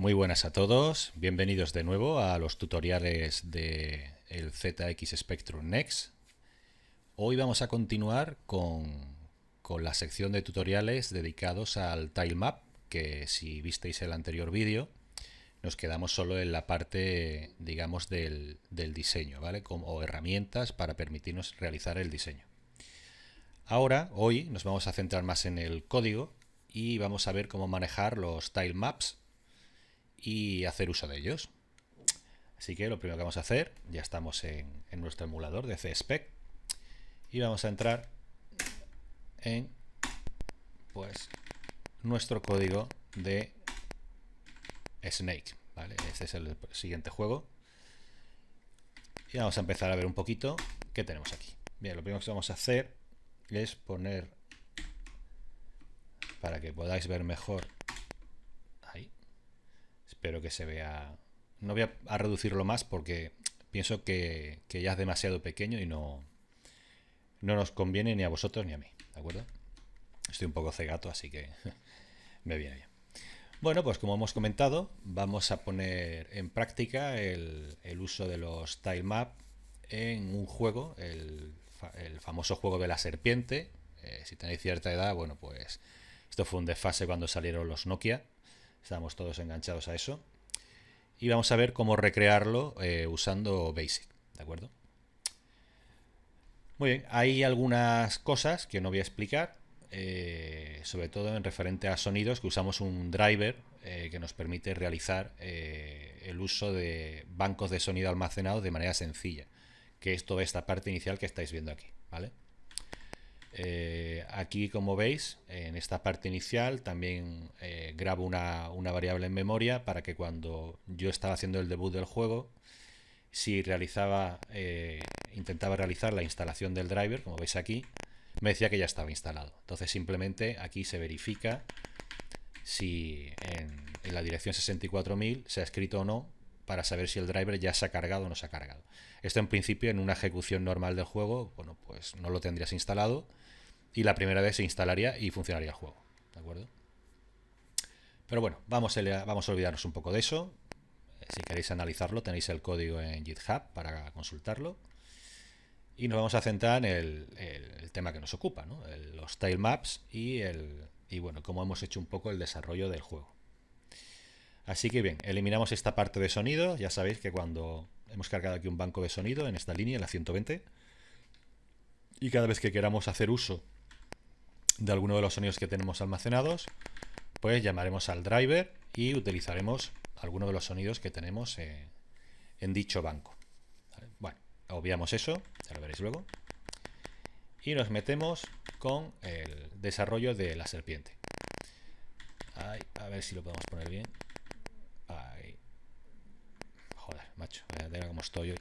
Muy buenas a todos, bienvenidos de nuevo a los tutoriales de el ZX Spectrum Next. Hoy vamos a continuar con la sección de tutoriales dedicados al tilemap, que si visteis el anterior vídeo, nos quedamos solo en la parte, digamos, del diseño, ¿vale? O herramientas para permitirnos realizar el diseño. Ahora, hoy, nos vamos a centrar más en el código y vamos a ver cómo manejar los tilemaps y hacer uso de ellos. Así que lo primero que vamos a hacer, ya estamos en nuestro emulador de CSpec y vamos a entrar en pues nuestro código de Snake, ¿vale? Este es el siguiente juego y vamos a empezar a ver un poquito qué tenemos aquí. Bien, lo primero que vamos a hacer es poner, para que podáis ver mejor, ahí, espero que se vea. No voy a reducirlo más porque pienso que ya es demasiado pequeño y no nos conviene ni a vosotros ni a mí, ¿de acuerdo? Estoy un poco cegato, así que me viene bien. Bueno, pues como hemos comentado, vamos a poner en práctica el uso de los tilemap en un juego, el famoso juego de la serpiente. Si tenéis cierta edad, bueno, pues esto fue un desfase cuando salieron los Nokia. Estábamos todos enganchados a eso. Y vamos a ver cómo recrearlo usando Basic, ¿de acuerdo? Muy bien, hay algunas cosas que no voy a explicar, sobre todo en referente a sonidos, que usamos un driver que nos permite realizar el uso de bancos de sonido almacenados de manera sencilla, que es toda esta parte inicial que estáis viendo aquí, ¿vale? Aquí, como veis, en esta parte inicial también grabo una variable en memoria para que cuando yo estaba haciendo el debut del juego, si intentaba realizar la instalación del driver, como veis aquí, me decía que ya estaba instalado. Entonces simplemente aquí se verifica si en la dirección 64000 se ha escrito o no, para saber si el driver ya se ha cargado o no se ha cargado. Esto en principio en una ejecución normal del juego, bueno, pues no lo tendrías instalado y la primera vez se instalaría y funcionaría el juego, ¿de acuerdo? Pero bueno, vamos a olvidarnos un poco de eso. Si queréis analizarlo, tenéis el código en GitHub para consultarlo. Y nos vamos a centrar en el tema que nos ocupa, ¿no? Los tilemaps y bueno, cómo hemos hecho un poco el desarrollo del juego. Así que bien, eliminamos esta parte de sonido. Ya sabéis que cuando hemos cargado aquí un banco de sonido en esta línea, en la 120, y cada vez que queramos hacer uso de alguno de los sonidos que tenemos almacenados, pues llamaremos al driver y utilizaremos alguno de los sonidos que tenemos en dicho banco. ¿Vale? Bueno, obviamos eso, ya lo veréis luego. Y nos metemos con el desarrollo de la serpiente. Ay, a ver si lo podemos poner bien. Ay. Joder, macho, mira cómo estoy hoy.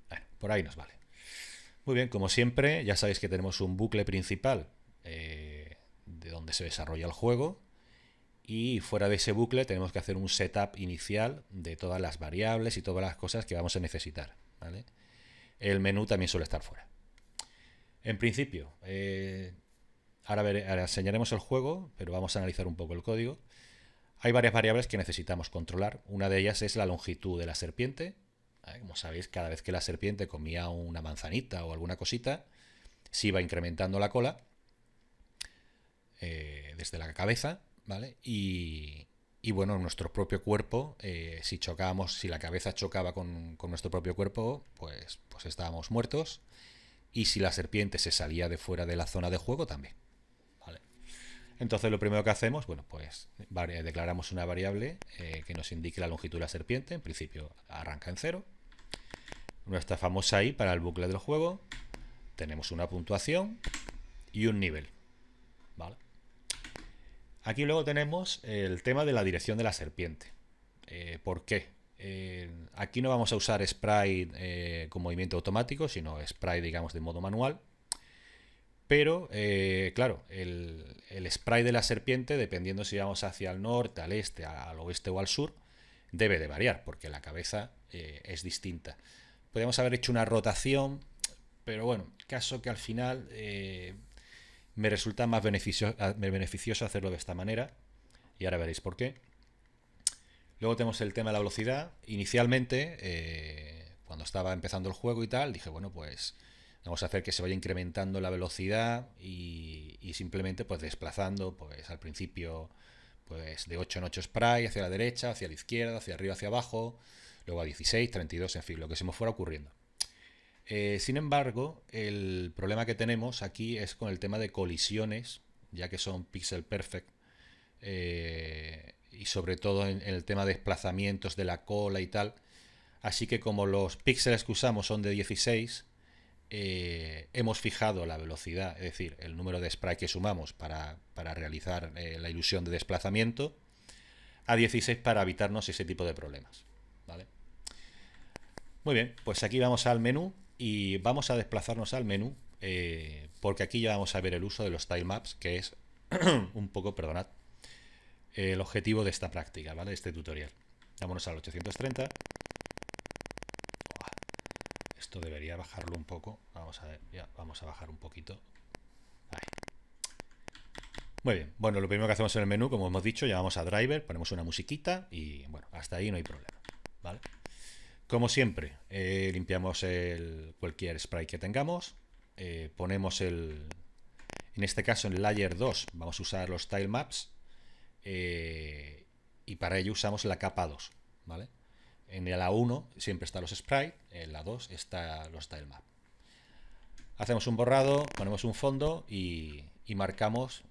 Bueno, por ahí nos vale. Muy bien, como siempre, ya sabéis que tenemos un bucle principal de donde se desarrolla el juego. Y fuera de ese bucle tenemos que hacer un setup inicial de todas las variables y todas las cosas que vamos a necesitar, ¿vale? El menú también suele estar fuera. En principio, ahora enseñaremos el juego, pero vamos a analizar un poco el código. Hay varias variables que necesitamos controlar. Una de ellas es la longitud de la serpiente. Como sabéis, cada vez que la serpiente comía una manzanita o alguna cosita, se iba incrementando la cola desde la cabeza, ¿vale? Y bueno, nuestro propio cuerpo, si la cabeza chocaba con nuestro propio cuerpo, pues estábamos muertos. Y si la serpiente se salía de fuera de la zona de juego, también. ¿Vale? Entonces lo primero que hacemos, bueno, pues declaramos una variable que nos indique la longitud de la serpiente. En principio arranca en 0. Nuestra famosa i para el bucle del juego. Tenemos una puntuación y un nivel. ¿Vale? Aquí luego tenemos el tema de la dirección de la serpiente. ¿Por qué? Aquí no vamos a usar sprite con movimiento automático, sino sprite, digamos, de modo manual. Pero, claro, el sprite de la serpiente, dependiendo si vamos hacia el norte, al este, al oeste o al sur, debe de variar, porque la cabeza es distinta. Podríamos haber hecho una rotación, pero bueno, caso que al final me resulta más beneficioso hacerlo de esta manera, y ahora veréis por qué. Luego tenemos el tema de la velocidad. Inicialmente, cuando estaba empezando el juego y tal, dije, bueno, pues vamos a hacer que se vaya incrementando la velocidad y simplemente pues desplazando, pues al principio pues de 8 en 8 spray, hacia la derecha, hacia la izquierda, hacia arriba, hacia abajo, luego a 16, 32, en fin, lo que se me fuera ocurriendo. Sin embargo, el problema que tenemos aquí es con el tema de colisiones, ya que son pixel perfect, y sobre todo en el tema de desplazamientos de la cola y tal. Así que como los píxeles que usamos son de 16, hemos fijado la velocidad, es decir, el número de sprites que sumamos para realizar la ilusión de desplazamiento a 16 para evitarnos ese tipo de problemas. ¿Vale? Muy bien, pues aquí vamos al menú y vamos a desplazarnos al menú porque aquí ya vamos a ver el uso de los tilemaps, que es un poco, perdonad, el objetivo de esta práctica, ¿vale? De este tutorial. Vámonos al 830. Esto debería bajarlo un poco. Vamos a ver, ya, vamos a bajar un poquito. Ahí. Muy bien, bueno, lo primero que hacemos en el menú, como hemos dicho, llamamos a driver, ponemos una musiquita y bueno, hasta ahí no hay problema, ¿vale? Como siempre, limpiamos cualquier sprite que tengamos, ponemos en este caso en el layer 2 vamos a usar los tilemaps y para ello usamos la capa 2, ¿vale? En la 1 siempre están los sprites, en la 2 está los tilemaps. Hacemos un borrado, ponemos un fondo y marcamos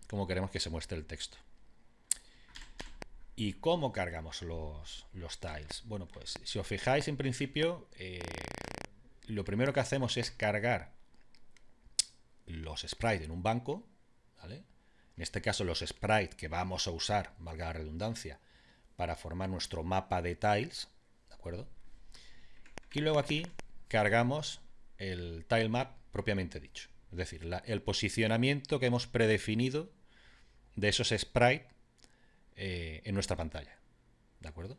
cómo queremos que se muestre el texto. ¿Y cómo cargamos los tiles? Bueno, pues si os fijáis, en principio, lo primero que hacemos es cargar los sprites en un banco, ¿vale? En este caso, los sprites que vamos a usar, valga la redundancia, para formar nuestro mapa de tiles, ¿de acuerdo? Y luego aquí cargamos el tilemap propiamente dicho, es decir, el posicionamiento que hemos predefinido de esos sprites en nuestra pantalla, ¿de acuerdo?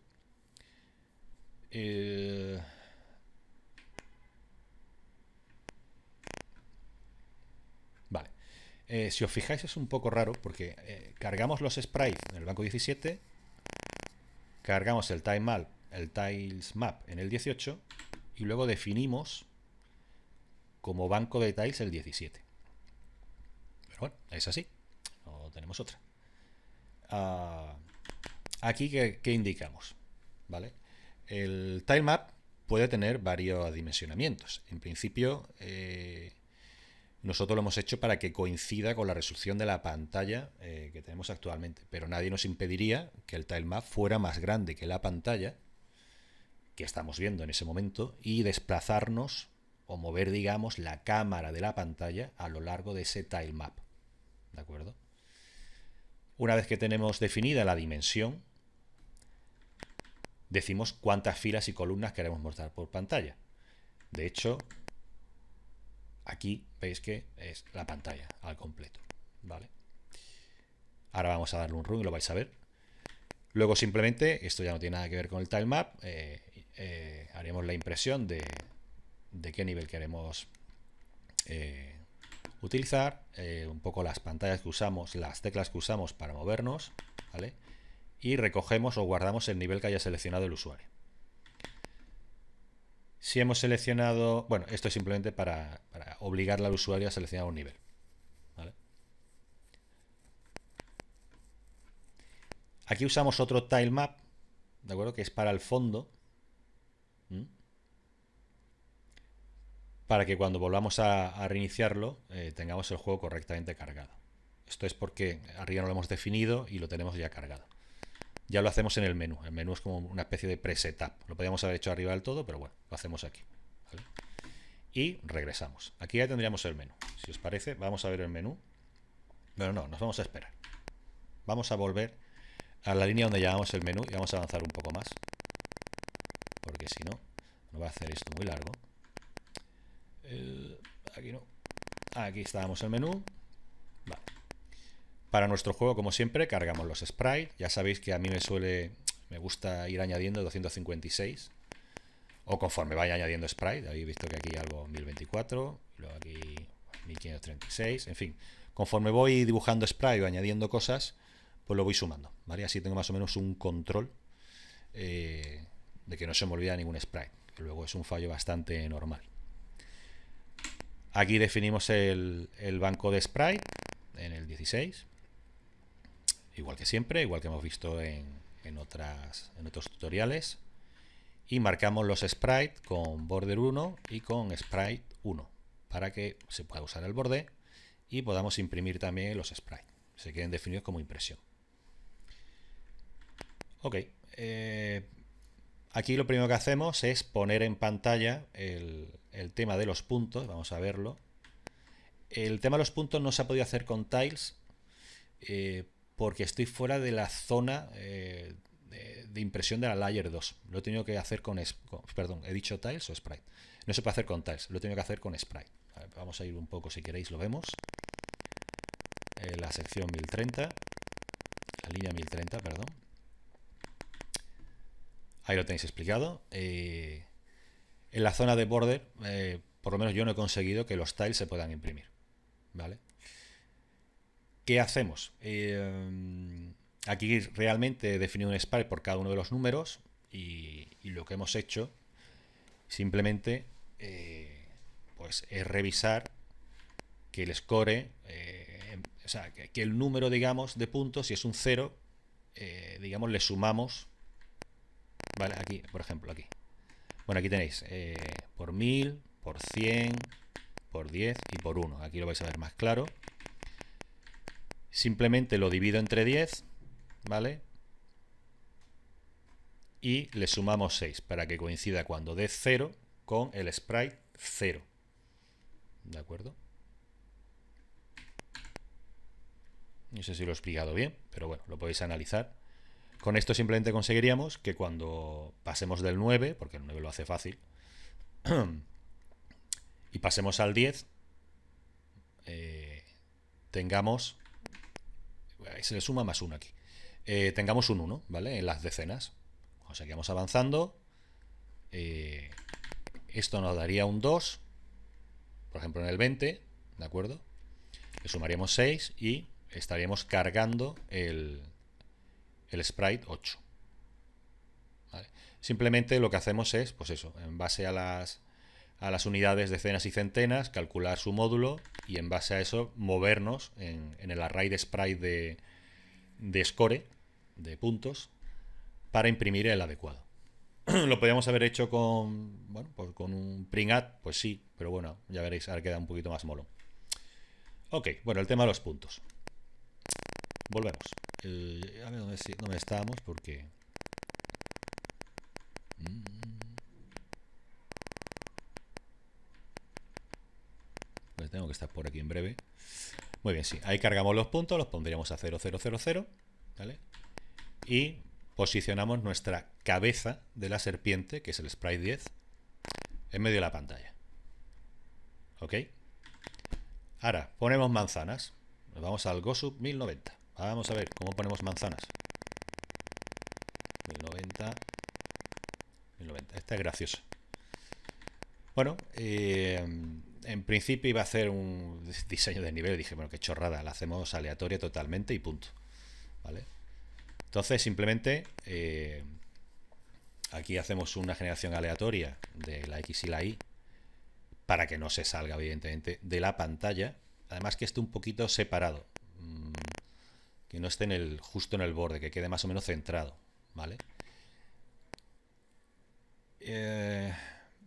Vale. Si os fijáis es un poco raro porque cargamos los sprites en el banco 17, cargamos el tiles map en el 18 y luego definimos como banco de tiles el 17. Pero bueno, es así, no tenemos otra. Aquí, ¿qué indicamos? ¿Vale? El tilemap puede tener varios dimensionamientos. En principio, nosotros lo hemos hecho para que coincida con la resolución de la pantalla que tenemos actualmente, pero nadie nos impediría que el tilemap fuera más grande que la pantalla que estamos viendo en ese momento y desplazarnos o mover, digamos, la cámara de la pantalla a lo largo de ese tilemap. ¿De acuerdo? Una vez que tenemos definida la dimensión, decimos cuántas filas y columnas queremos mostrar por pantalla. De hecho, aquí veis que es la pantalla al completo, ¿vale? Ahora vamos a darle un run y lo vais a ver. Luego simplemente, esto ya no tiene nada que ver con el tilemap, haremos la impresión de qué nivel queremos utilizar, un poco las pantallas que usamos, las teclas que usamos para movernos, ¿vale? Y recogemos o guardamos el nivel que haya seleccionado el usuario. Si hemos seleccionado, bueno, esto es simplemente para obligarle al usuario a seleccionar un nivel, ¿vale? Aquí usamos otro tilemap, ¿de acuerdo? Que es para el fondo, para que cuando volvamos a reiniciarlo tengamos el juego correctamente cargado. Esto es porque arriba no lo hemos definido y lo tenemos ya cargado. Ya lo hacemos en el menú. El menú es como una especie de presetup. Lo podríamos haber hecho arriba del todo, pero bueno, lo hacemos aquí, ¿vale? Y regresamos. Aquí ya tendríamos el menú. Si os parece, vamos a ver el menú. Bueno, no, nos vamos a esperar. Vamos a volver a la línea donde llamamos el menú y vamos a avanzar un poco más, porque si no, nos va a hacer esto muy largo. Aquí no. Aquí estábamos el menú. Vale. Para nuestro juego, como siempre, cargamos los sprites. Ya sabéis que a mí me gusta ir añadiendo 256. O conforme vaya añadiendo sprite. Habéis visto que aquí hay algo 1024. Luego aquí 1536. En fin, conforme voy dibujando sprite o añadiendo cosas, pues lo voy sumando, ¿vale? Así tengo más o menos un control de que no se me olvida ningún sprite, que luego es un fallo bastante normal. Aquí definimos el banco de sprite en el 16, igual que siempre, igual que hemos visto en otros tutoriales, y marcamos los sprites con border 1 y con sprite 1 para que se pueda usar el borde y podamos imprimir también los sprites, se queden definidos como impresión. Ok, aquí lo primero que hacemos es poner en pantalla el tema de los puntos. Vamos a verlo. El tema de los puntos no se ha podido hacer con tiles porque estoy fuera de la zona de impresión de la layer 2. Lo he tenido que hacer perdón, he dicho tiles o sprite. No se puede hacer con tiles, lo he tenido que hacer con sprite. A ver, vamos a ir un poco, si queréis lo vemos. La sección 1030, la línea 1030, perdón. Ahí lo tenéis explicado. En la zona de border, por lo menos yo no he conseguido que los tiles se puedan imprimir, ¿vale? ¿Qué hacemos? Aquí realmente he definido un sprite por cada uno de los números y lo que hemos hecho simplemente pues es revisar que el score, o sea, que el número, digamos, de puntos, si es un 0, digamos, le sumamos, ¿vale? Aquí, por ejemplo, aquí. Bueno, aquí tenéis por 1000, por 100, por 10 y por 1. Aquí lo vais a ver más claro. Simplemente lo divido entre 10, ¿vale? Y le sumamos 6 para que coincida cuando dé 0 con el sprite 0. ¿De acuerdo? No sé si lo he explicado bien, pero bueno, lo podéis analizar. Con esto simplemente conseguiríamos que cuando pasemos del 9, porque el 9 lo hace fácil, y pasemos al 10, tengamos, se le suma más 1 aquí, tengamos un 1, ¿vale? En las decenas. O sea que vamos avanzando, esto nos daría un 2, por ejemplo en el 20, ¿de acuerdo? Le sumaríamos 6 y estaríamos cargando el sprite 8. ¿Vale? Simplemente lo que hacemos es, pues eso, en base a las unidades, decenas y centenas, calcular su módulo y en base a eso movernos en el array de sprite de score, de puntos, para imprimir el adecuado. Lo podríamos haber hecho con, bueno, pues con un print pues sí, pero bueno, ya veréis, ahora queda un poquito más molo. Ok, bueno, el tema de los puntos. Volvemos. A ver dónde estábamos, porque... Pues tengo que estar por aquí en breve. Muy bien, sí. Ahí cargamos los puntos, los pondríamos a 0, 0, 0, 0, ¿vale? Y posicionamos nuestra cabeza de la serpiente, que es el sprite 10, en medio de la pantalla. ¿Ok? Ahora, ponemos manzanas. Nos vamos al GoSub 1090. Vamos a ver cómo ponemos manzanas. 1090. 1090. Esta es graciosa. Bueno, en principio iba a hacer un diseño de nivel. Dije, bueno, qué chorrada. La hacemos aleatoria totalmente y punto. ¿Vale? Entonces, simplemente aquí hacemos una generación aleatoria de la X y la Y para que no se salga, evidentemente, de la pantalla. Además que esté un poquito separado. Que no esté justo en el borde, que quede más o menos centrado. ¿Vale?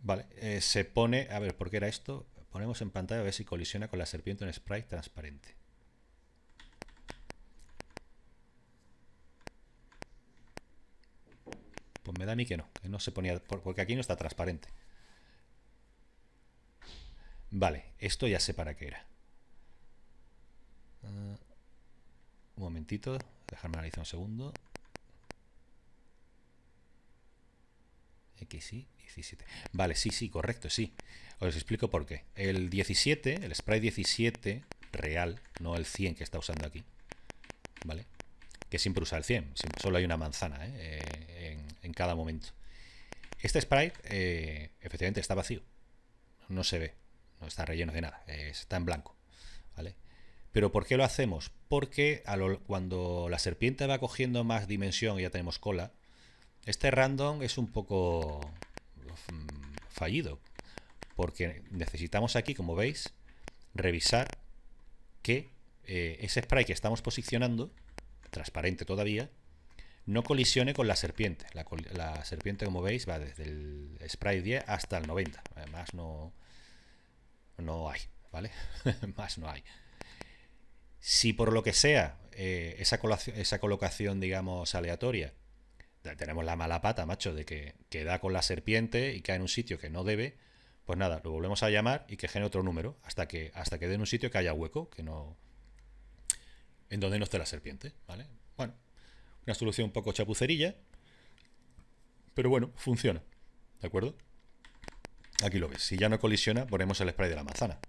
Vale, se pone... A ver, ¿por qué era esto? Ponemos en pantalla a ver si colisiona con la serpiente en sprite transparente. Pues me da a mí que no se ponía... Porque aquí no está transparente. Vale, esto ya sé para qué era. Un momentito, dejarme analizar un segundo. XY 17. Vale, sí, correcto, sí. Os explico por qué. El 17, el sprite 17 real, no el 100 que está usando aquí, ¿vale? Que siempre usa el 100, solo hay una manzana en cada momento. Este sprite efectivamente está vacío, no se ve, no está relleno de nada, está en blanco, ¿vale? ¿Pero por qué lo hacemos? Porque cuando la serpiente va cogiendo más dimensión y ya tenemos cola, este random es un poco fallido. Porque necesitamos aquí, como veis, revisar que ese sprite que estamos posicionando, transparente todavía, no colisione con la serpiente. La serpiente, como veis, va desde el sprite 10 hasta el 90. Además no hay, ¿vale? Más no hay. Si por lo que sea esa colocación, digamos, aleatoria, tenemos la mala pata, macho, de que da con la serpiente y cae en un sitio que no debe, pues nada, lo volvemos a llamar y que genere otro número hasta que dé en un sitio que haya hueco, que no, en donde no esté la serpiente, ¿vale? Bueno, una solución un poco chapucerilla, pero bueno, funciona, ¿de acuerdo? Aquí lo ves, si ya no colisiona, ponemos el sprite de la manzana.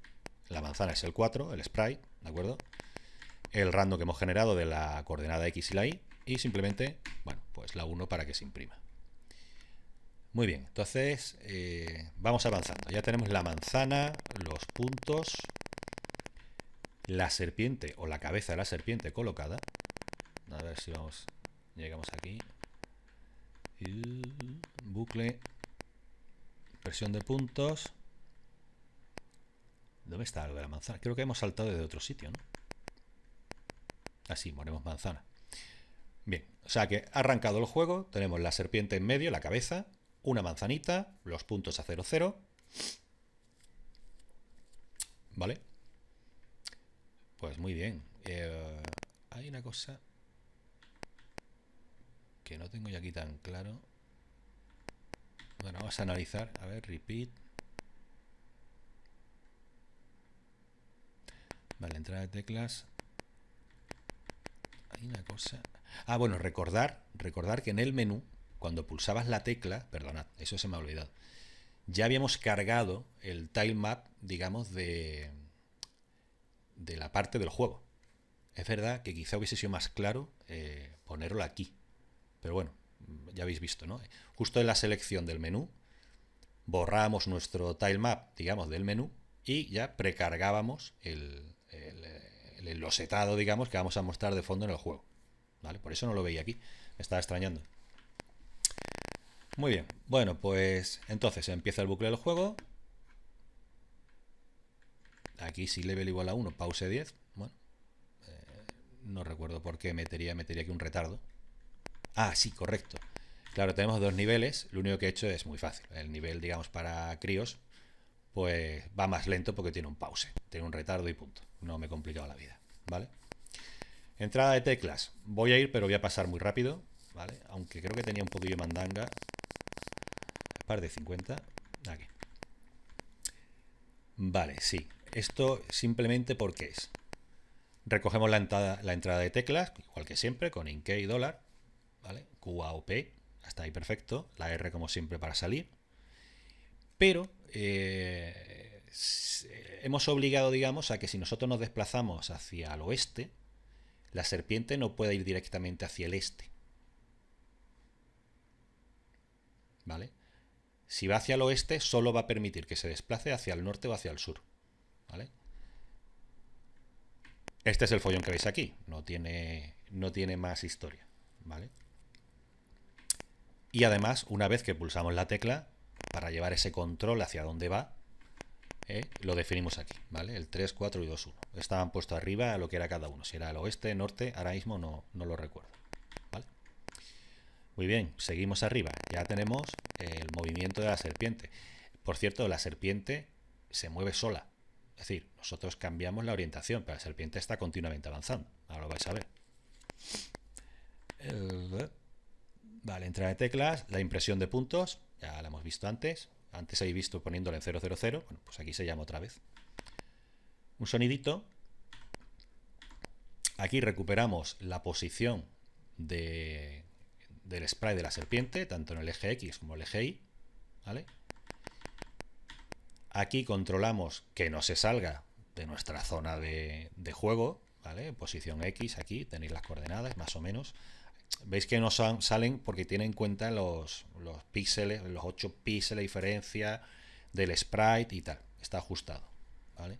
La manzana es el 4, el sprite, ¿de acuerdo? El random que hemos generado de la coordenada X y la Y, y simplemente, bueno, pues la 1 para que se imprima. Muy bien, entonces vamos avanzando. Ya tenemos la manzana, los puntos, la serpiente o la cabeza de la serpiente colocada. A ver si llegamos aquí. Bucle, versión de puntos. ¿Dónde está lo de la manzana? Creo que hemos saltado desde otro sitio, ¿no? Así, ponemos manzana. Bien, o sea que ha arrancado el juego, tenemos la serpiente en medio, la cabeza, una manzanita, los puntos a 0, 0. ¿Vale? Pues muy bien. Hay una cosa que no tengo yo aquí tan claro. Bueno, vamos a analizar. A ver, repeat. Vale, entrada de teclas. Hay una cosa. Ah, bueno, recordar que en el menú, cuando pulsabas la tecla, perdonad, eso se me ha olvidado, ya habíamos cargado el tilemap, digamos, de la parte del juego. Es verdad que quizá hubiese sido más claro ponerlo aquí. Pero bueno, ya habéis visto, ¿no? Justo en la selección del menú, borrábamos nuestro tilemap, digamos, del menú y ya precargábamos el enlosetado, digamos, que vamos a mostrar de fondo en el juego. ¿Vale? Por eso no lo veía aquí. Me estaba extrañando. Muy bien. Bueno, pues entonces empieza el bucle del juego. Aquí si level igual a 1, pause 10. Bueno, no recuerdo por qué metería aquí un retardo. Ah, sí, correcto. Claro, tenemos dos niveles. Lo único que he hecho es muy fácil. El nivel, digamos, para críos, pues va más lento porque tiene un pause. Tiene un retardo y punto. No me he complicado la vida. ¿Vale? Entrada de teclas. Voy a ir, pero voy a pasar muy rápido. ¿Vale? Aunque creo que tenía un poquillo mandanga. Par de 50. Aquí. Vale, sí. Esto simplemente porque es. Recogemos la entrada de teclas, igual que siempre, con INK y dólar. ¿Vale? QA o P. Hasta ahí perfecto. La R como siempre para salir. Pero hemos obligado, digamos, a que si nosotros nos desplazamos hacia el oeste, la serpiente no pueda ir directamente hacia el este. ¿Vale? Si va hacia el oeste, solo va a permitir que se desplace hacia el norte o hacia el sur. ¿Vale? Este es el follón que veis aquí. No tiene más historia. ¿Vale? Y además, una vez que pulsamos la tecla, para llevar ese control hacia dónde va, lo definimos aquí, ¿vale? El 3, 4 y 2, 1. Estaban puestos arriba a lo que era cada uno. Si era el oeste, norte, ahora mismo no lo recuerdo. ¿Vale? Muy bien, seguimos arriba. Ya tenemos el movimiento de la serpiente. Por cierto, la serpiente se mueve sola. Es decir, nosotros cambiamos la orientación, pero la serpiente está continuamente avanzando. Ahora lo vais a ver. Vale, entrada de teclas, la impresión de puntos, ya la hemos visto antes. Antes habéis visto poniéndole en 000. Bueno, pues aquí se llama otra vez. Un sonidito. Aquí recuperamos la posición del sprite de la serpiente, tanto en el eje X como el eje Y. ¿Vale? Aquí controlamos que no se salga de nuestra zona de juego. ¿Vale? Posición X, aquí tenéis las coordenadas, más o menos. Veis que no salen porque tienen en cuenta los píxeles, los 8 píxeles de diferencia del sprite y tal. Está ajustado. ¿Vale?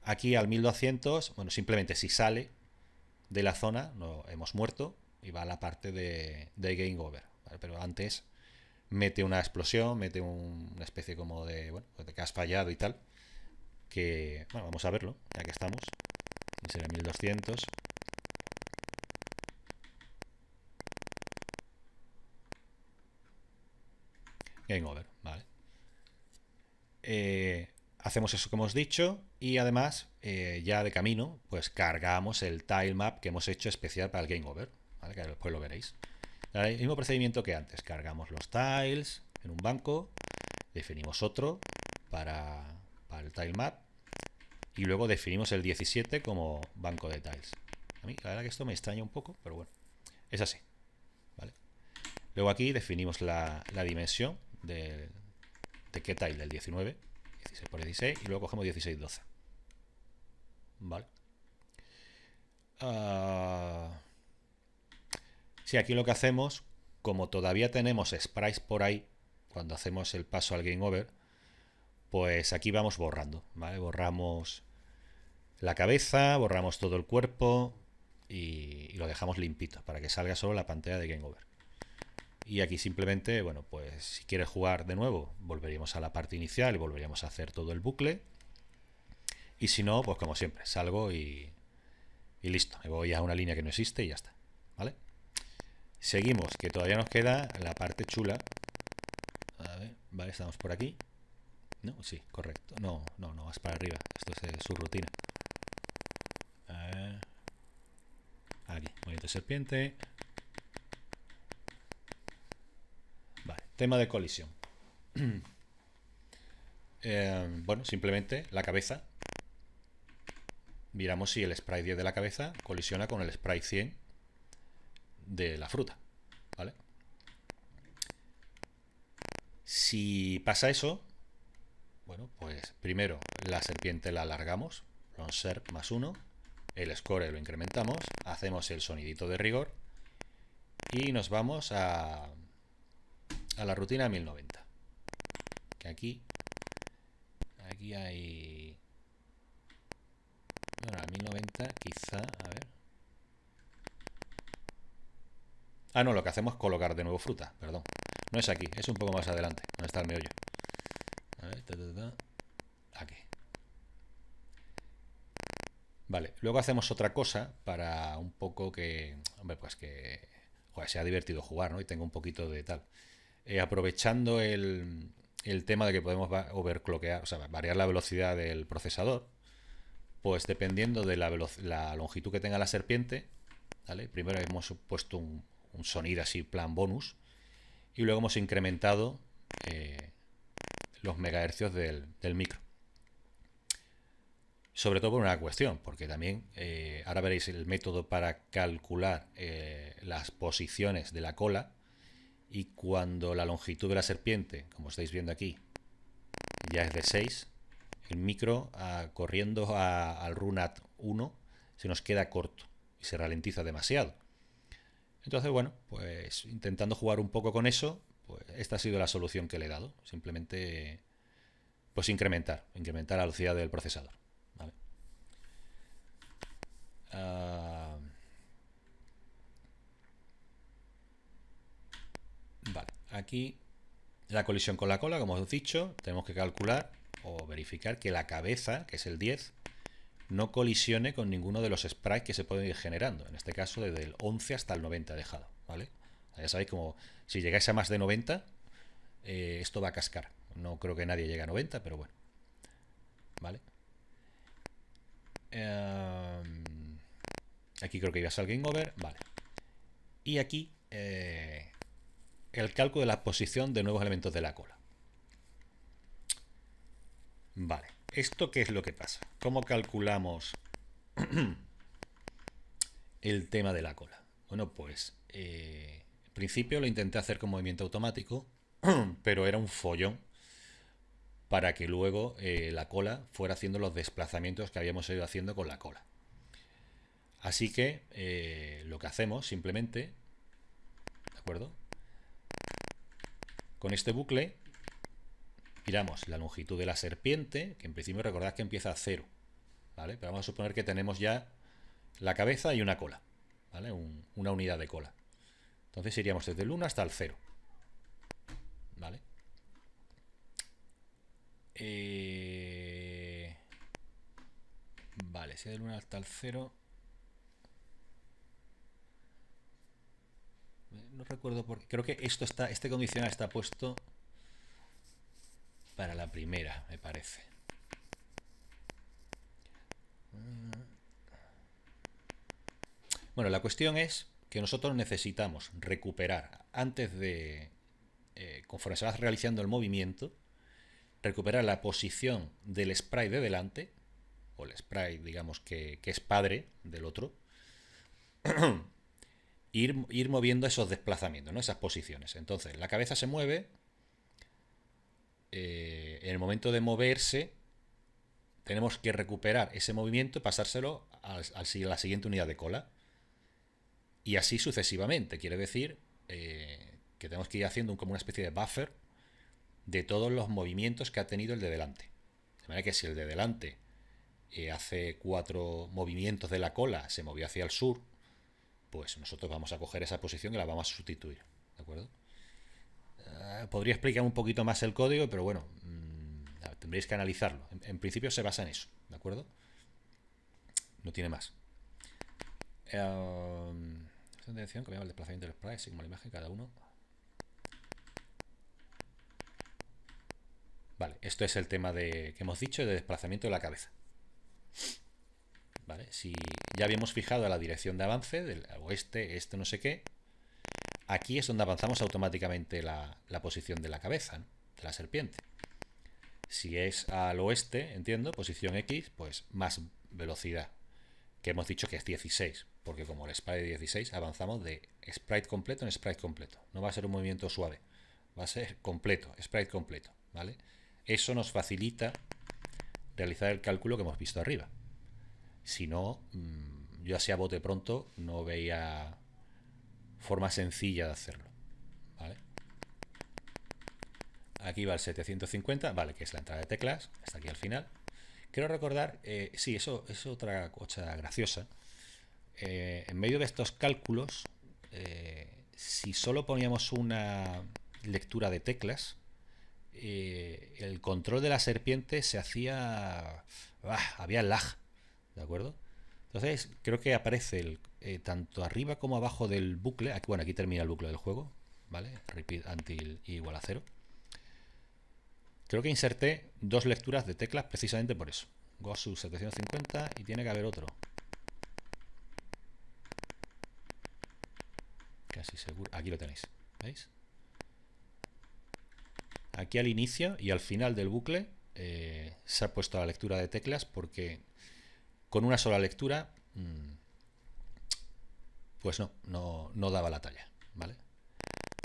aquí al 1200, bueno, simplemente si sale de la zona, no hemos muerto y va a la parte de game over, ¿vale? Pero antes mete una explosión, mete una especie como de, bueno, de que has fallado y tal, que, bueno, vamos a verlo, ya que estamos, y será 1200. Game over, ¿vale? Hacemos eso que hemos dicho y además ya de camino pues cargamos el tile map que hemos hecho especial para el game over, ¿vale? Que después lo veréis. El mismo procedimiento que antes, cargamos los tiles en un banco, definimos otro para el tile map y luego definimos el 17 como banco de tiles. A mí la verdad que esto me extraña un poco, pero bueno, es así, ¿vale? Luego aquí definimos la dimensión de qué tile, del 19, 16 por 16, y luego cogemos 16, 12. Vale. Sí, aquí lo que hacemos, como todavía tenemos sprites por ahí, cuando hacemos el paso al game over, pues aquí vamos borrando, ¿vale? Borramos la cabeza, borramos todo el cuerpo y lo dejamos limpito para que salga solo la pantalla de game over. Y aquí simplemente, bueno, pues si quieres jugar de nuevo, volveríamos a la parte inicial y volveríamos a hacer todo el bucle. Y si no, pues como siempre, salgo y listo. Me voy a una línea que no existe y ya está, ¿vale? Seguimos, que todavía nos queda la parte chula. A ver, vale, estamos por aquí. No, sí, correcto. No, vas para arriba. Esto es su rutina. Aquí, movimiento de serpiente. Vale, tema de colisión. Bueno, simplemente la cabeza. Miramos si el sprite 10 de la cabeza colisiona con el sprite 100 de la fruta, ¿vale? Si pasa eso, bueno, pues primero la serpiente la alargamos, lonserp más 1, el score lo incrementamos, hacemos el sonidito de rigor y nos vamos a la rutina 1090. Que aquí hay... Bueno, a 1090 quizá, a ver... Ah, no, lo que hacemos es colocar de nuevo fruta, perdón. No es aquí, es un poco más adelante, donde está el meollo. A ver, aquí. Vale, luego hacemos otra cosa para un poco que, hombre, pues que joder, sea divertido jugar, ¿no? Y tenga un poquito de tal. Aprovechando el tema de que podemos overclockear, o sea, variar la velocidad del procesador, pues dependiendo de la longitud que tenga la serpiente, ¿vale? Primero hemos puesto un sonido así, plan bonus, y luego hemos incrementado los megahercios del micro. Sobre todo por una cuestión, porque también ahora veréis el método para calcular las posiciones de la cola, y cuando la longitud de la serpiente, como estáis viendo aquí, ya es de 6, el micro corriendo al runat 1 se nos queda corto y se ralentiza demasiado. Entonces, bueno, pues intentando jugar un poco con eso, pues esta ha sido la solución que le he dado. Simplemente, pues incrementar la velocidad del procesador. ¿Vale? Vale, aquí la colisión con la cola, como os he dicho, tenemos que calcular o verificar que la cabeza, que es el 10, no colisione con ninguno de los sprites que se pueden ir generando. En este caso, desde el 11 hasta el 90 he dejado, ¿vale? Ya sabéis, como si llegáis a más de 90, esto va a cascar. No creo que nadie llegue a 90, pero bueno. ¿Vale? Aquí creo que iba a ser game over. Vale. Y aquí el cálculo de la posición de nuevos elementos de la cola. Vale. ¿Esto qué es lo que pasa? ¿Cómo calculamos el tema de la cola? Bueno, pues en principio lo intenté hacer con movimiento automático, pero era un follón para que luego la cola fuera haciendo los desplazamientos que habíamos ido haciendo con la cola. Así que lo que hacemos simplemente, ¿de acuerdo? Con este bucle miramos la longitud de la serpiente, que en principio recordad que empieza a 0, ¿vale? Pero vamos a suponer que tenemos ya la cabeza y una cola, ¿vale? Una unidad de cola. Entonces iríamos desde el 1 hasta el 0, ¿vale? Vale, si del 1 hasta el 0... No recuerdo por qué. Creo que este condicional está puesto para la primera, me parece. Bueno, la cuestión es que nosotros necesitamos recuperar antes de, conforme se va realizando el movimiento, recuperar la posición del sprite de delante, o el sprite, digamos, que es padre del otro, ir moviendo esos desplazamientos, ¿no? Esas posiciones. Entonces, la cabeza se mueve, en el momento de moverse, tenemos que recuperar ese movimiento y pasárselo a la siguiente unidad de cola. Y así sucesivamente. Quiere decir que tenemos que ir haciendo como una especie de buffer de todos los movimientos que ha tenido el de delante. De manera que si el de delante hace 4 movimientos de la cola, se movió hacia el sur, pues nosotros vamos a coger esa posición y la vamos a sustituir. ¿De acuerdo? Podría explicar un poquito más el código, pero bueno, tendréis que analizarlo. En principio se basa en eso. ¿De acuerdo? No tiene más. Dirección, cambiamos el desplazamiento del sprite, así como la imagen cada uno. Vale, esto es el tema que hemos dicho de desplazamiento de la cabeza. Vale, si ya habíamos fijado la dirección de avance del oeste, este no sé qué, aquí es donde avanzamos automáticamente la posición de la cabeza, ¿no? De la serpiente. Si es al oeste, entiendo, posición X, pues más velocidad, que hemos dicho que es 16, porque como el sprite de 16 avanzamos de sprite completo en sprite completo. No va a ser un movimiento suave, va a ser completo, sprite completo, ¿vale? Eso nos facilita realizar el cálculo que hemos visto arriba. Si no, yo así a bote pronto no veía forma sencilla de hacerlo, ¿vale? Aquí va el 750, vale, que es la entrada de teclas, está aquí al final. Quiero recordar, sí, eso es otra cosa graciosa. En medio de estos cálculos, si solo poníamos una lectura de teclas, el control de la serpiente se hacía... había lag, ¿de acuerdo? Entonces creo que aparece tanto arriba como abajo del bucle. Aquí, bueno, aquí termina el bucle del juego, ¿vale? Repeat until i igual a 0. Creo que inserté 2 lecturas de teclas precisamente por eso. Gosu 750 y tiene que haber otro. Casi seguro. Aquí lo tenéis, ¿veis? Aquí al inicio y al final del bucle se ha puesto la lectura de teclas porque con una sola lectura pues no daba la talla, ¿vale?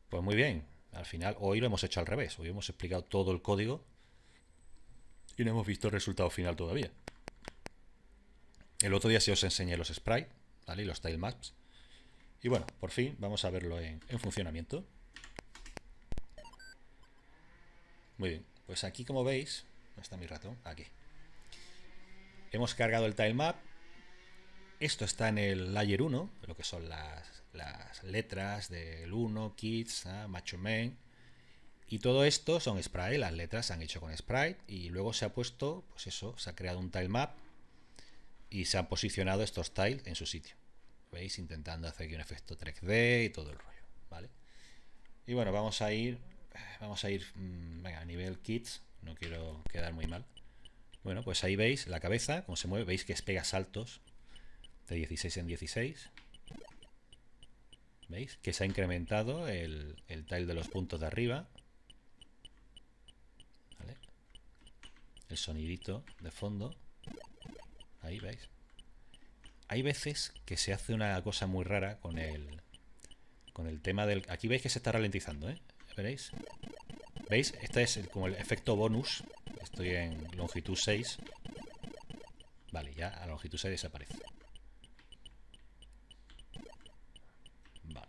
Pues muy bien, al final hoy lo hemos hecho al revés, hoy hemos explicado todo el código y no hemos visto el resultado final todavía. El otro día sí os enseñé los sprites, ¿vale? Y los tile maps. Y bueno, por fin vamos a verlo en funcionamiento. Muy bien, pues aquí como veis, ¿dónde está mi ratón? Aquí. Hemos cargado el tilemap. Esto está en el layer 1, lo que son las letras del 1, kids, macho man. Y todo esto son sprite, las letras se han hecho con sprite y luego se ha puesto, pues eso, se ha creado un tilemap y se han posicionado estos tiles en su sitio. ¿Veis? Intentando hacer aquí un efecto 3D y todo el rollo, ¿vale? Y bueno, vamos a ir, venga, a nivel kids, no quiero quedar muy mal. Bueno, pues ahí veis la cabeza, cómo se mueve, veis que pega saltos de 16 en 16. ¿Veis? Que se ha incrementado el tile de los puntos de arriba. ¿Vale? El sonidito de fondo. Ahí veis. Hay veces que se hace una cosa muy rara con el tema del... Aquí veis que se está ralentizando, ¿eh? ¿Veréis? ¿Veis? Este es como el efecto bonus. Estoy en longitud 6. Vale, ya a longitud 6 desaparece. Vale.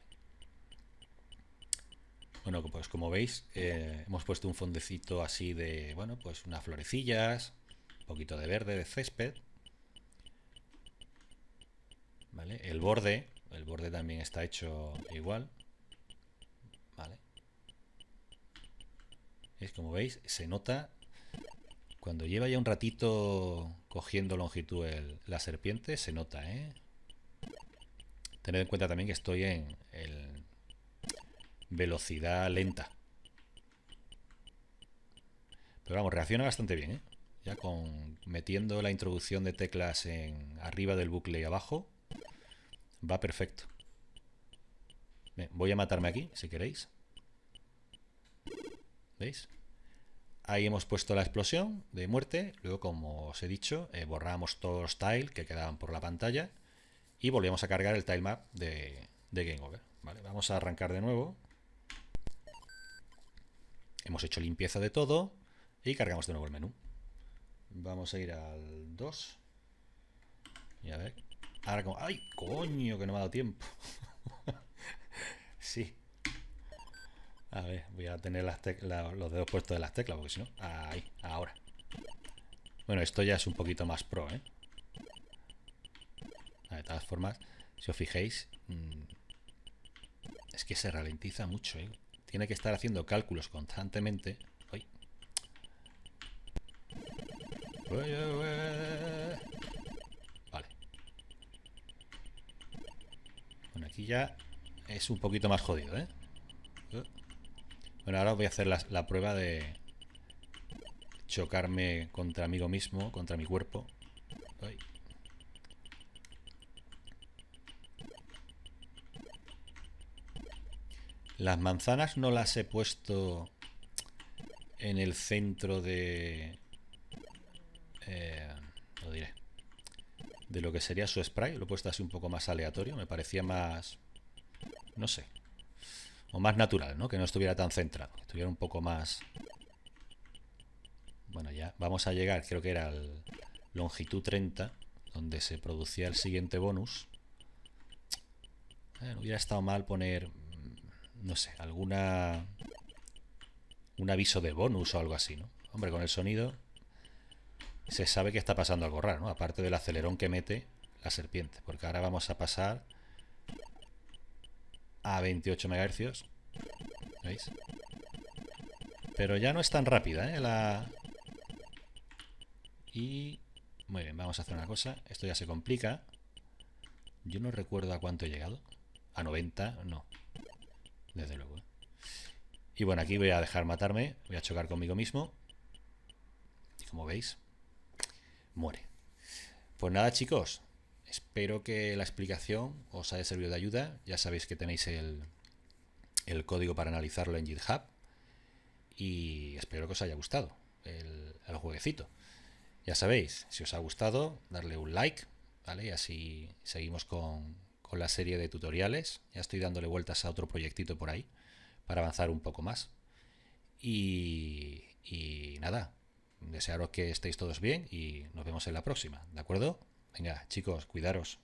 Bueno, pues como veis, hemos puesto un fondecito así de, bueno, pues unas florecillas, un poquito de verde, de césped. ¿vale? El borde también está hecho igual, ¿vale? Es como veis, se nota cuando lleva ya un ratito cogiendo longitud la serpiente, se nota, ¿eh? Tened en cuenta también que estoy en velocidad lenta. Pero vamos, reacciona bastante bien, ¿eh? Ya metiendo la introducción de teclas en arriba del bucle y abajo, va perfecto. Bien, voy a matarme aquí, si queréis. ¿Veis? Ahí hemos puesto la explosión de muerte. Luego, como os he dicho, borramos todos los tiles que quedaban por la pantalla y volvemos a cargar el tilemap de Game Over. ¿Vale? Vamos a arrancar de nuevo. Hemos hecho limpieza de todo y cargamos de nuevo el menú. Vamos a ir al 2. Y a ver. Ahora como... ¡Ay, coño! Que no me ha dado tiempo. Sí. A ver, voy a tener los dedos puestos de las teclas, porque si no... Ahí, ahora. Bueno, esto ya es un poquito más pro, ¿eh? De todas formas, si os fijéis... es que se ralentiza mucho, ¿eh? Tiene que estar haciendo cálculos constantemente. ¡Ay! Vale. Bueno, aquí ya es un poquito más jodido, ¿eh? Bueno, ahora voy a hacer la prueba de chocarme contra mí mismo, contra mi cuerpo. Ay. Las manzanas no las he puesto en el centro de... lo diré. De lo que sería su spray. Lo he puesto así un poco más aleatorio. Me parecía más... no sé. O más natural, ¿no? Que no estuviera tan centrado. Que estuviera un poco más... Bueno, ya vamos a llegar, creo que era al longitud 30, donde se producía el siguiente bonus. Hubiera estado mal poner, no sé, un aviso de bonus o algo así, ¿no? Hombre, con el sonido se sabe que está pasando algo raro, ¿no? Aparte del acelerón que mete la serpiente, porque ahora vamos a pasar a 28 MHz. ¿Veis? Pero ya no es tan rápida, ¿eh? Y... muy bien, vamos a hacer una cosa. Esto ya se complica. Yo no recuerdo a cuánto he llegado. A 90, no. Desde luego. Y bueno, aquí voy a dejar matarme. Voy a chocar conmigo mismo. Y como veis, muere. Pues nada, chicos. Espero que la explicación os haya servido de ayuda. Ya sabéis que tenéis el código para analizarlo en GitHub. Y espero que os haya gustado el jueguecito. Ya sabéis, si os ha gustado, darle un like, ¿vale? Y así seguimos con la serie de tutoriales. Ya estoy dándole vueltas a otro proyectito por ahí para avanzar un poco más. Y nada, desearos que estéis todos bien y nos vemos en la próxima, ¿de acuerdo? Venga, chicos, cuidaros.